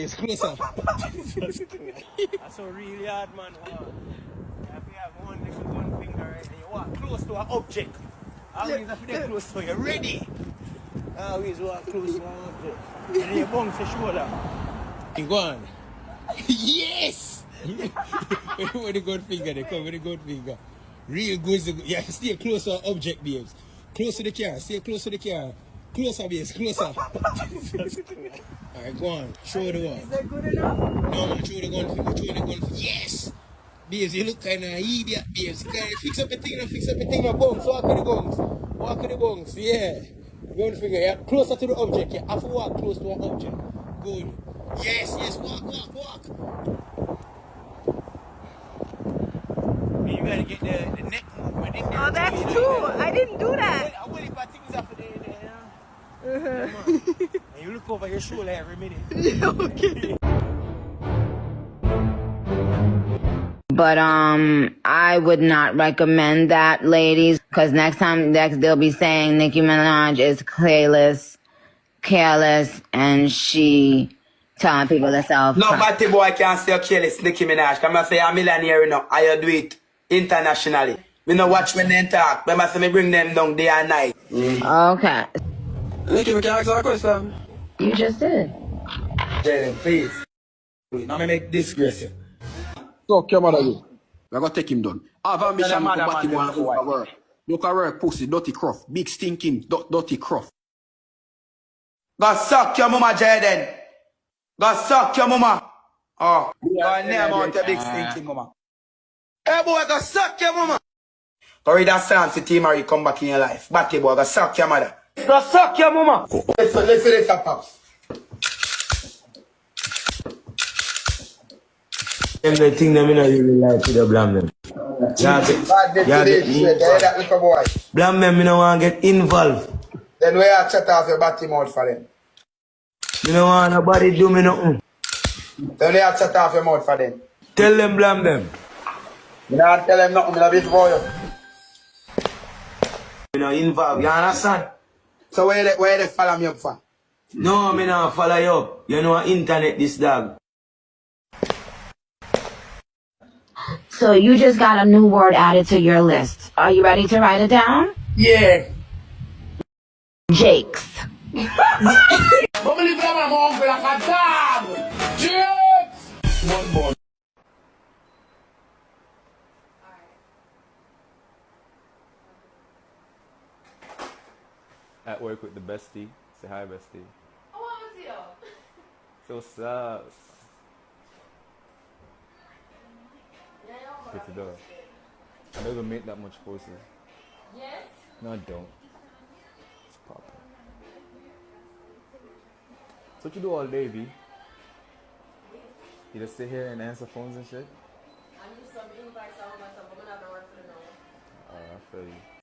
Yes, closer. That's so really hard, man. Wow. You have to have one finger, right? And you walk close to an object. Always have to get close to you. Ready? Always walk close to an object. And then you bounce your shoulder. Go on. Yes! With the good finger, they come with the good finger. Real good. Yeah, stay close to an object, babes. Close to the car. Stay close to the car. Closer, babes. Closer. Alright, go on. Show the one. Is that good enough? No, man. Show the gun finger. Show the gun finger. Yes! Babes, you look kind of idiot, babes. Fix up the thing now. Fix up the thing now. Bounce. Walk with the bounce. Walk with the bounce. Yeah. Gun finger. Yeah. Closer to the object. You have to walk close to an object. Good. Yes, yes. Walk. You gotta get the neck movement in there. Oh, that's two. I didn't do that. I will if I things after there. And you look over your shoulder every minute. Okay. But I would not recommend that, ladies, because next they'll be saying Nicki Minaj is careless, and she telling people herself. No, batty boy can't say careless, Nicki Minaj. Come and say I'm a millionaire now. I do it internationally. We no watch when they talk. But I say me bring them down day and night. Okay. Nicki, we can ask a question. You just did. Jalen, please. Now me make disgrace you. Talk your mother, you. We're going to take him down. Have a mission to combat him on work. Look at work, pussy, dirty croft. Big stinking, dirty croft. Go suck your mama, Jaden. Go suck your mama. Oh, go name out your big stinking mama. Hey boy, go suck your mama. Go read that song for Team Marie come back in your life. Batty boy, go suck your mother. Go suck your mama. Listen, pops. The thing that I really like to the blame them. Blame them, I don't want to get involved. Then we are shut off your batty mouth for them. You don't want nobody do me nothing. Then we are shut off your mouth for them. Tell them, blame them. You don't tell them nothing, I beat for you. You know, involved, you understand? So where they follow me up for? No, I don't follow you up. You know, internet this dog. So you just got a new word added to your list. Are you ready to write it down? Yeah. Jakes. At work with the bestie. Say hi, bestie. Oh, what was you? So sus. Good to go. I don't even make that much posts. Yes? No, I don't. It's proper. So what you do all day, V? You just sit here and answer phones and shit? I need some invites out myself. I'm not going to work for the now. I feel you.